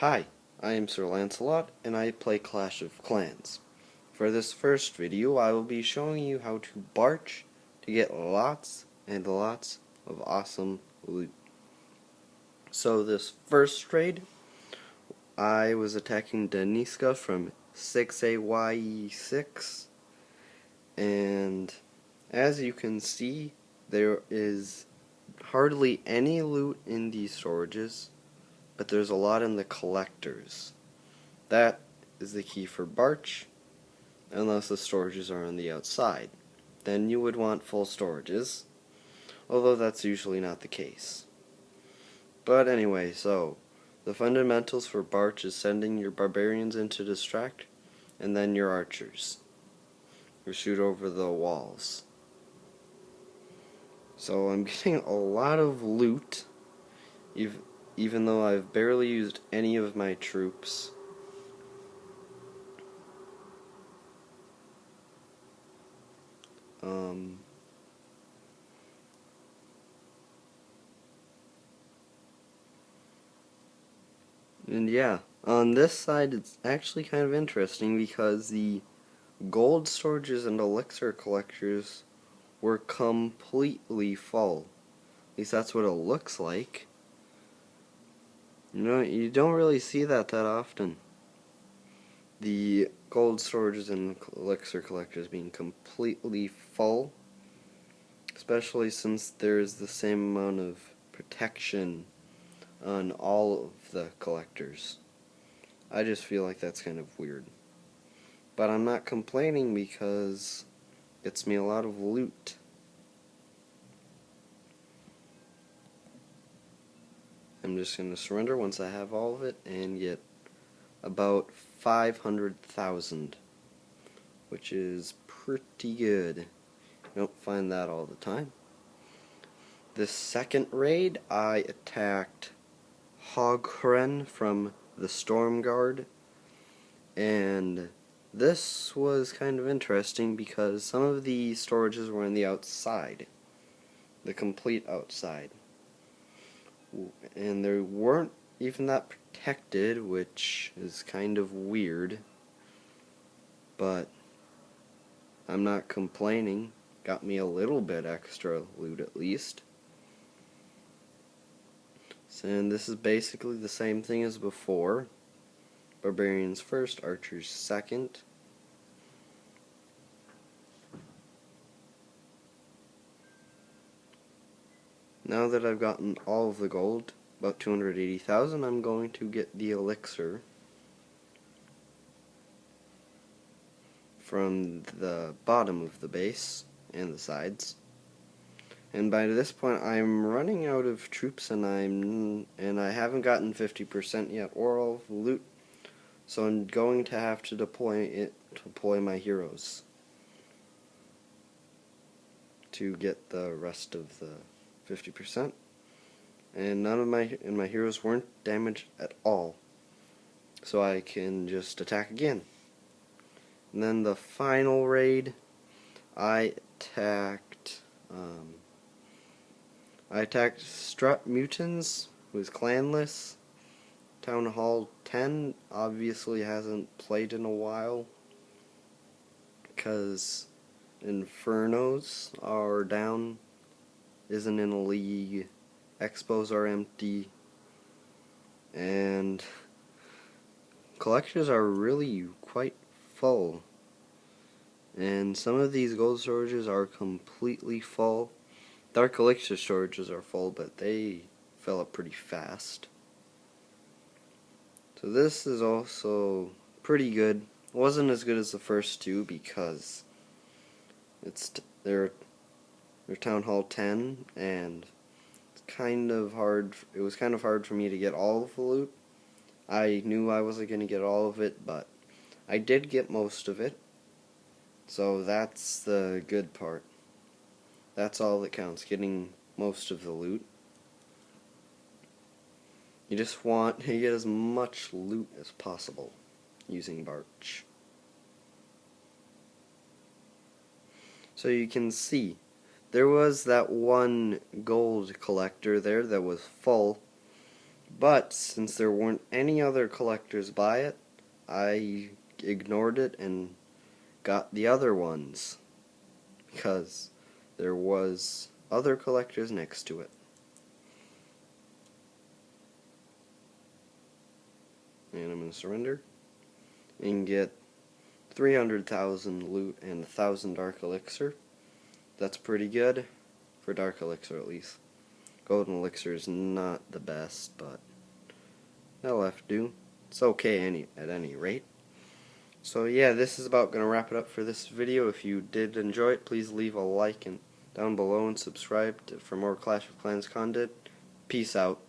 Hi, I am Sir Lancelot, and I play Clash of Clans. For this first video, I will be showing you how to barch to get lots and lots of awesome loot. So this first raid, I was attacking Deniska from 6AYE6, and as you can see, there is hardly any loot in these storages, but there's a lot in the collectors. That is the key for barch, unless the storages are on the outside. Then you would want full storages, although that's usually not the case. But anyway, so the fundamentals for barch is sending your barbarians in to distract, and then your archers who shoot over the walls. So I'm getting a lot of loot, even though I've barely used any of my troops. And yeah, on this side it's actually kind of interesting because the gold storages and elixir collectors were completely full. At least that's what it looks like. You don't really see that often. The gold storages and elixir collectors being completely full, especially since there's the same amount of protection on all of the collectors. I just feel like that's kind of weird. But I'm not complaining because it gets me a lot of loot. I'm just going to surrender once I have all of it and get about 500,000, which is pretty good. You don't find that all the time. This second raid, I attacked Hogren from the Storm Guard, and this was kind of interesting because some of the storages were on the outside, the complete outside, and they weren't even that protected, which is kind of weird, but I'm not complaining. Got me a little bit extra loot at least. And this is basically the same thing as before. Barbarians first, archers second. Now that I've gotten all of the gold, about 280,000, I'm going to get the elixir from the bottom of the base and the sides. And by this point, I'm running out of troops, and I haven't gotten 50% yet, or all of the loot. So I'm going to have to deploy my heroes to get the rest of the 50%. And none of my heroes weren't damaged at all, so I can just attack again. And then the final raid, I attacked Strut Mutants, who is clanless. Town Hall 10 obviously hasn't played in a while because Infernos are down, isn't in a league, Expos are empty, and collectors are really quite full. And some of these gold storages are completely full. Dark elixir storages are full, but they fill up pretty fast. So this is also pretty good. It wasn't as good as the first two because they're Town Hall 10, and it's kind of hard. It was kind of hard for me to get all of the loot. I knew I wasn't going to get all of it, but I did get most of it. So that's the good part. That's all that counts, getting most of the loot. You just want to get as much loot as possible using barch. So you can see, there was that one gold collector there that was full, But since there weren't any other collectors by it, I ignored it and got the other ones because there was other collectors next to it. And I'm going to surrender and get 300,000 loot and 1,000 dark elixir. That's pretty good for dark elixir at least. Golden elixir is not the best, but that'll have to do. It's okay at any rate. So yeah, this is about going to wrap it up for this video. If you did enjoy it, please leave a like and down below and subscribe for more Clash of Clans content. Peace out.